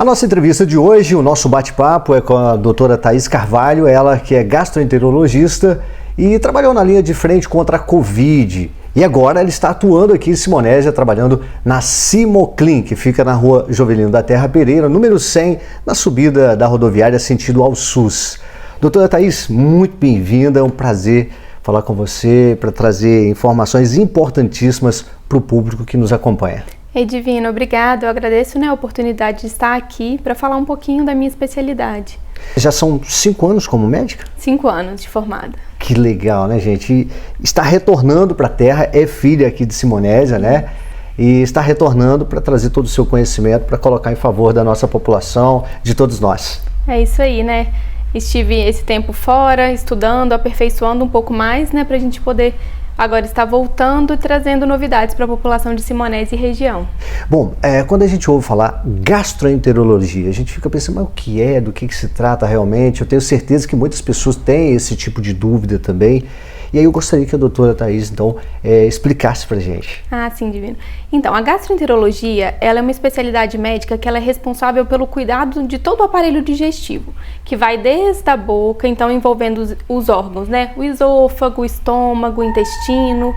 A nossa entrevista de hoje, o nosso bate-papo é com a doutora Thaís Carvalho, ela que é gastroenterologista e trabalhou na linha de frente contra a Covid. E agora ela está atuando aqui em Simonésia, trabalhando na Simoclin, que fica na rua Jovelino da Terra Pereira, número 100, na subida da rodoviária sentido ao SUS. Doutora Thaís, muito bem-vinda, é um prazer falar com você para trazer informações importantíssimas para o público que nos acompanha. Ei, Divino, obrigada. Eu agradeço a oportunidade de estar aqui para falar um pouquinho da minha especialidade. Já são 5 anos como médica? 5 anos de formada. Que legal, né, gente? E está retornando para a Terra, é filha aqui de Simonésia, né? E está retornando para trazer todo o seu conhecimento, para colocar em favor da nossa população, de todos nós. É isso aí, né? Estive esse tempo fora, estudando, aperfeiçoando um pouco mais, né? Para a gente poder agora estar voltando e trazendo novidades para a população de Simonésia e região. Bom, quando a gente ouve falar gastroenterologia, a gente fica pensando, mas o que é, do que se trata realmente? Eu tenho certeza que muitas pessoas têm esse tipo de dúvida também. E aí eu gostaria que a doutora Thaís, então, explicasse pra gente. Ah, sim, Divino. Então, a gastroenterologia, ela é uma especialidade médica que ela é responsável pelo cuidado de todo o aparelho digestivo, que vai desde a boca, então envolvendo os órgãos, né? O esôfago, o estômago, o intestino,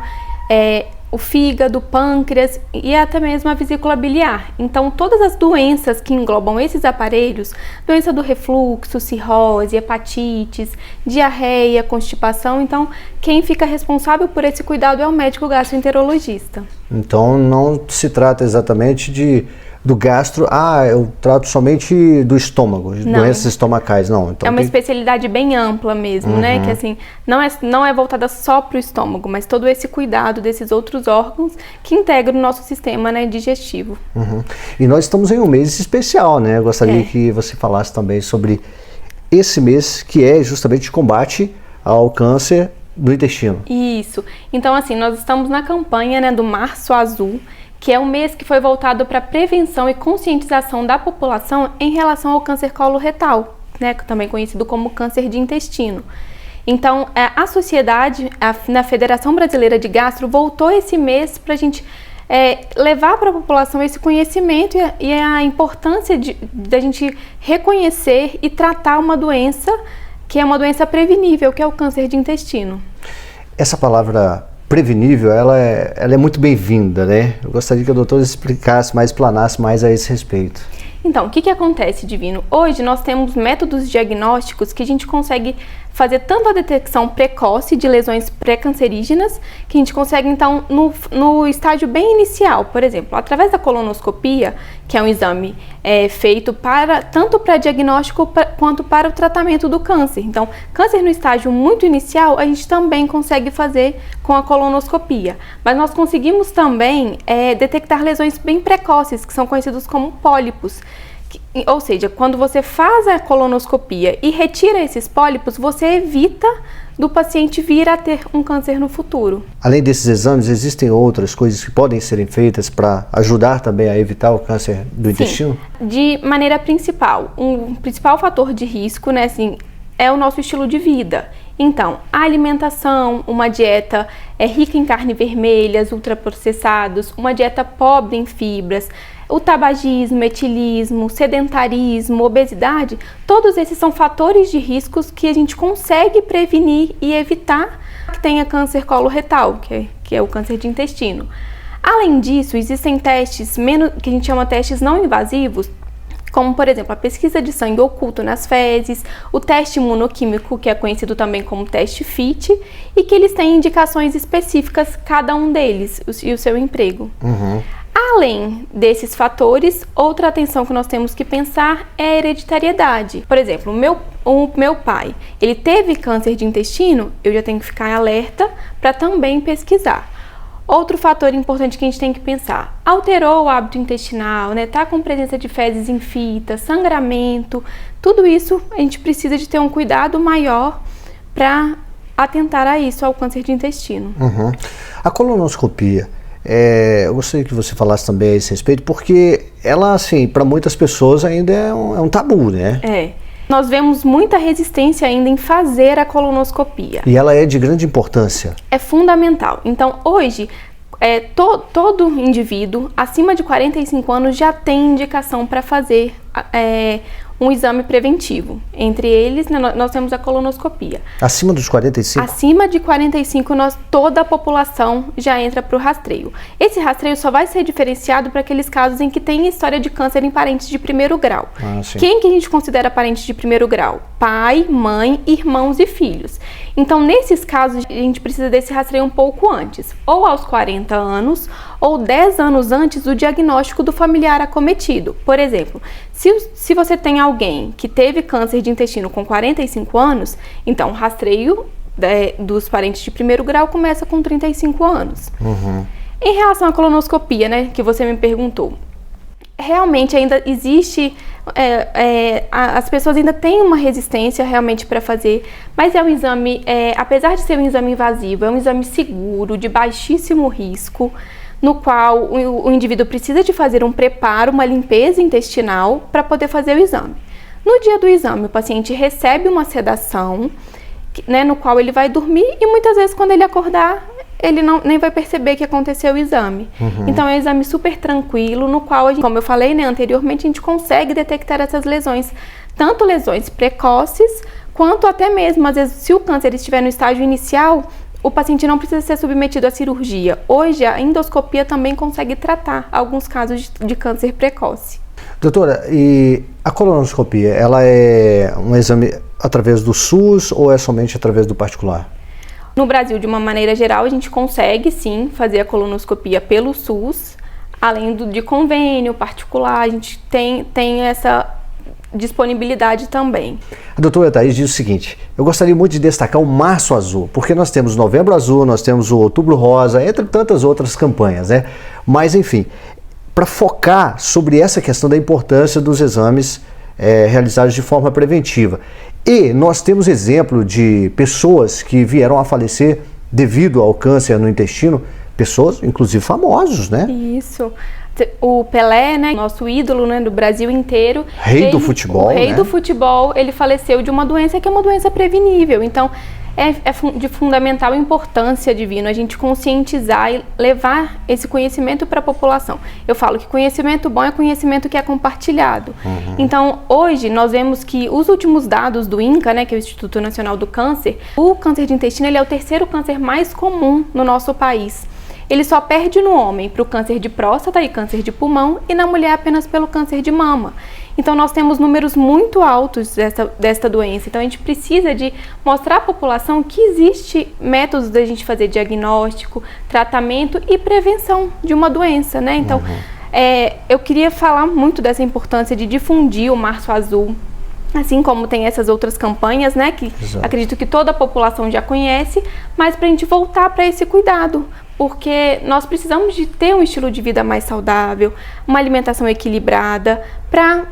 o fígado, o pâncreas e até mesmo a vesícula biliar. Então, todas as doenças que englobam esses aparelhos, doença do refluxo, cirrose, hepatites, diarreia, constipação, então, quem fica responsável por esse cuidado é o médico gastroenterologista. Então, não se trata exatamente do gastro, eu trato somente do estômago, de doenças estomacais, não. Então, é uma especialidade bem ampla mesmo, né? Que assim, não é voltada só para o estômago, mas todo esse cuidado desses outros órgãos que integram o nosso sistema, né, digestivo. E nós estamos em um mês especial, né? Eu gostaria que você falasse também sobre esse mês, que é justamente de combate ao câncer do intestino. Isso. Então, assim, nós estamos na campanha, né, do Março Azul, que é um mês que foi voltado para a prevenção e conscientização da população em relação ao câncer coloretal, né, também conhecido como câncer de intestino. Então, a sociedade, na Federação Brasileira de Gastro, voltou esse mês para a gente levar para a população esse conhecimento e a importância da gente reconhecer e tratar uma doença que é uma doença prevenível, que é o câncer de intestino. Essa palavra prevenível, ela é muito bem-vinda, né? Eu gostaria que a doutora explicasse mais, explanasse mais a esse respeito. Então, o que acontece, Divino? Hoje nós temos métodos diagnósticos que a gente consegue fazer tanto a detecção precoce de lesões pré-cancerígenas, que a gente consegue, então, no estágio bem inicial, por exemplo, através da colonoscopia, que é um exame feito tanto para diagnóstico quanto para o tratamento do câncer. Então, câncer no estágio muito inicial, a gente também consegue fazer com a colonoscopia. Mas nós conseguimos também detectar lesões bem precoces, que são conhecidos como pólipos. Ou seja, quando você faz a colonoscopia e retira esses pólipos, você evita do paciente vir a ter um câncer no futuro. Além desses exames, existem outras coisas que podem serem feitas para ajudar também a evitar o câncer do intestino? De maneira principal, um principal fator de risco, né, assim, é o nosso estilo de vida. Então, a alimentação, uma dieta rica em carne vermelhas, ultraprocessados, uma dieta pobre em fibras, o tabagismo, etilismo, sedentarismo, obesidade, todos esses são fatores de riscos que a gente consegue prevenir e evitar que tenha câncer coloretal, que é o câncer de intestino. Além disso, existem testes que a gente chama testes não invasivos, como, por exemplo, a pesquisa de sangue oculto nas fezes, o teste imunoquímico, que é conhecido também como teste FIT, e que eles têm indicações específicas, cada um deles, e o seu emprego. Além desses fatores, outra atenção que nós temos que pensar é a hereditariedade. Por exemplo, o meu pai, ele teve câncer de intestino, eu já tenho que ficar alerta para também pesquisar. Outro fator importante que a gente tem que pensar, alterou o hábito intestinal, né? Tá com presença de fezes em fita, sangramento, tudo isso a gente precisa de ter um cuidado maior para atentar a isso, ao câncer de intestino. A colonoscopia, eu gostaria que você falasse também a esse respeito, porque ela, assim, para muitas pessoas ainda é um tabu, né? Nós vemos muita resistência ainda em fazer a colonoscopia. E ela é de grande importância. É fundamental. Então, hoje, Todo indivíduo acima de 45 anos já tem indicação para fazer um exame preventivo. Entre eles, né, nós temos a colonoscopia. Acima dos 45? Acima de 45, toda a população já entra para o rastreio. Esse rastreio só vai ser diferenciado para aqueles casos em que tem história de câncer em parentes de primeiro grau. Quem que a gente considera parente de primeiro grau? Pai, mãe, irmãos e filhos. Então, nesses casos, a gente precisa desse rastreio um pouco antes, ou aos 40 anos, ou 10 anos antes do diagnóstico do familiar acometido. Por exemplo, se você tem alguém que teve câncer de intestino com 45 anos, então o rastreio dos parentes de primeiro grau começa com 35 anos. Em relação à colonoscopia, né, que você me perguntou, realmente ainda existe, as pessoas ainda têm uma resistência realmente para fazer, mas é um exame, apesar de ser um exame invasivo, é um exame seguro, de baixíssimo risco, no qual o indivíduo precisa de fazer um preparo, uma limpeza intestinal para poder fazer o exame. No dia do exame, o paciente recebe uma sedação, né, no qual ele vai dormir e muitas vezes quando ele acordar, ele nem vai perceber que aconteceu o exame. Então é um exame super tranquilo, no qual, como eu falei, né, anteriormente, a gente consegue detectar essas lesões, tanto lesões precoces, quanto até mesmo, às vezes, se o câncer estiver no estágio inicial, o paciente não precisa ser submetido à cirurgia. Hoje, a endoscopia também consegue tratar alguns casos de câncer precoce. Doutora, e a colonoscopia, ela é um exame através do SUS ou é somente através do particular? No Brasil, de uma maneira geral, a gente consegue sim fazer a colonoscopia pelo SUS, além de convênio particular, a gente tem essa disponibilidade também. A doutora Thaís diz o seguinte: eu gostaria muito de destacar o Março Azul, porque nós temos Novembro Azul, nós temos o Outubro Rosa, entre tantas outras campanhas, né? Mas, enfim, para focar sobre essa questão da importância dos exames realizados de forma preventiva. E nós temos exemplo de pessoas que vieram a falecer devido ao câncer no intestino, pessoas, inclusive famosos, né? Isso. O Pelé, né, nosso ídolo, né, do Brasil inteiro. Rei do futebol, o rei do futebol, ele faleceu de uma doença que é uma doença prevenível. Então, é de fundamental importância, Divino, a gente conscientizar e levar esse conhecimento para a população. Eu falo que conhecimento bom é conhecimento que é compartilhado. Então, hoje, nós vemos que os últimos dados do INCA, né, que é o Instituto Nacional do Câncer, o câncer de intestino ele é o terceiro câncer mais comum no nosso país. Ele só perde no homem para o câncer de próstata e câncer de pulmão e na mulher apenas pelo câncer de mama. Então nós temos números muito altos desta doença. Então a gente precisa de mostrar à população que existe métodos da gente fazer diagnóstico, tratamento e prevenção de uma doença, né? Então eu queria falar muito dessa importância de difundir o Março Azul, assim como tem essas outras campanhas, né, que acredito que toda a população já conhece, mas para a gente voltar para esse cuidado, porque nós precisamos de ter um estilo de vida mais saudável, uma alimentação equilibrada, para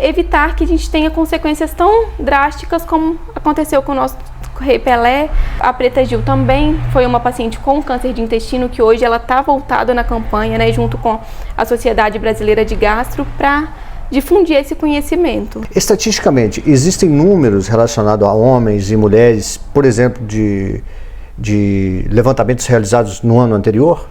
evitar que a gente tenha consequências tão drásticas como aconteceu com o nosso rei Pelé. A Preta Gil também foi uma paciente com câncer de intestino que hoje ela está voltada na campanha, né, junto com a Sociedade Brasileira de Gastro, para difundir esse conhecimento. Estatisticamente, existem números relacionados a homens e mulheres, por exemplo, de levantamentos realizados no ano anterior?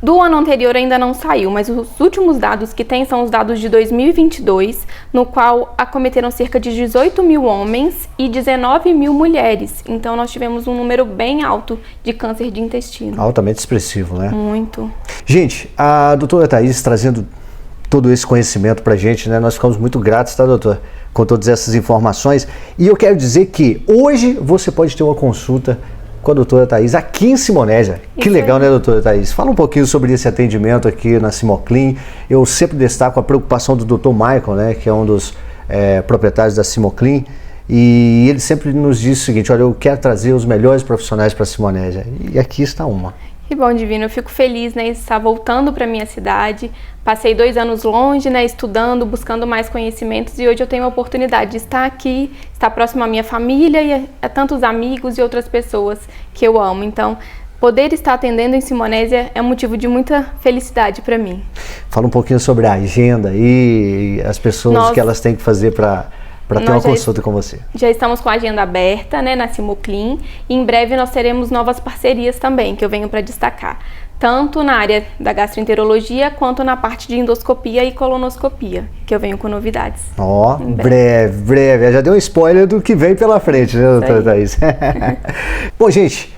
Do ano anterior ainda não saiu, mas os últimos dados que tem são os dados de 2022, no qual acometeram cerca de 18 mil homens e 19 mil mulheres. Então nós tivemos um número bem alto de câncer de intestino. Altamente expressivo, né? Muito. Gente, a doutora Thaís trazendo todo esse conhecimento pra gente, né? Nós ficamos muito gratos, tá, doutor? Com todas essas informações. E eu quero dizer que hoje você pode ter uma consulta com a doutora Thaís aqui em Simonésia. Que legal, né, doutora Thaís? Fala um pouquinho sobre esse atendimento aqui na Simoclin. Eu sempre destaco a preocupação do Dr. Michael, né, que é um dos proprietários da Simoclin, e ele sempre nos diz o seguinte: olha, eu quero trazer os melhores profissionais para a Simonésia, e aqui está uma. Que bom, Divino. Eu fico feliz, né, de estar voltando para minha cidade. Passei 2 anos longe, né, estudando, buscando mais conhecimentos, e hoje eu tenho a oportunidade de estar aqui, estar próximo à minha família e a tantos amigos e outras pessoas que eu amo. Então, poder estar atendendo em Simonésia é um motivo de muita felicidade para mim. Fala um pouquinho sobre a agenda e as pessoas que elas têm que fazer para ter uma consulta com você. Já estamos com a agenda aberta, né, na Simoclin, e em breve nós teremos novas parcerias também, que eu venho para destacar. tanto na área da gastroenterologia quanto na parte de endoscopia e colonoscopia, que eu venho com novidades. Ó, breve. Já deu um spoiler do que vem pela frente, né, doutora Thaís? Bom, gente,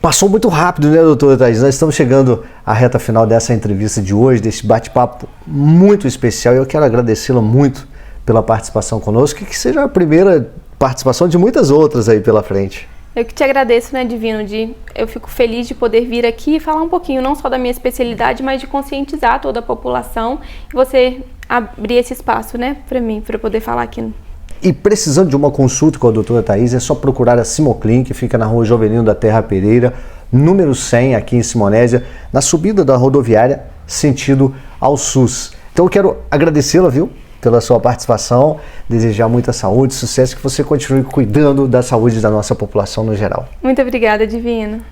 passou muito rápido, né, doutora Thaís? Nós estamos chegando à reta final dessa entrevista de hoje, desse bate-papo muito especial, e eu quero agradecê-la muito pela participação conosco, e que seja a primeira participação de muitas outras aí pela frente. Eu que te agradeço, né, Divino, eu fico feliz de poder vir aqui e falar um pouquinho, não só da minha especialidade, mas de conscientizar toda a população e você abrir esse espaço, né, para mim, para poder falar aqui. E precisando de uma consulta com a doutora Thaís, é só procurar a Simoclin, que fica na rua Jovelino da Terra Pereira, número 100, aqui em Simonésia, na subida da rodoviária, sentido ao SUS. Então eu quero agradecê-la, viu, pela sua participação, desejar muita saúde, sucesso, que você continue cuidando da saúde da nossa população no geral. Muito obrigada, Divino.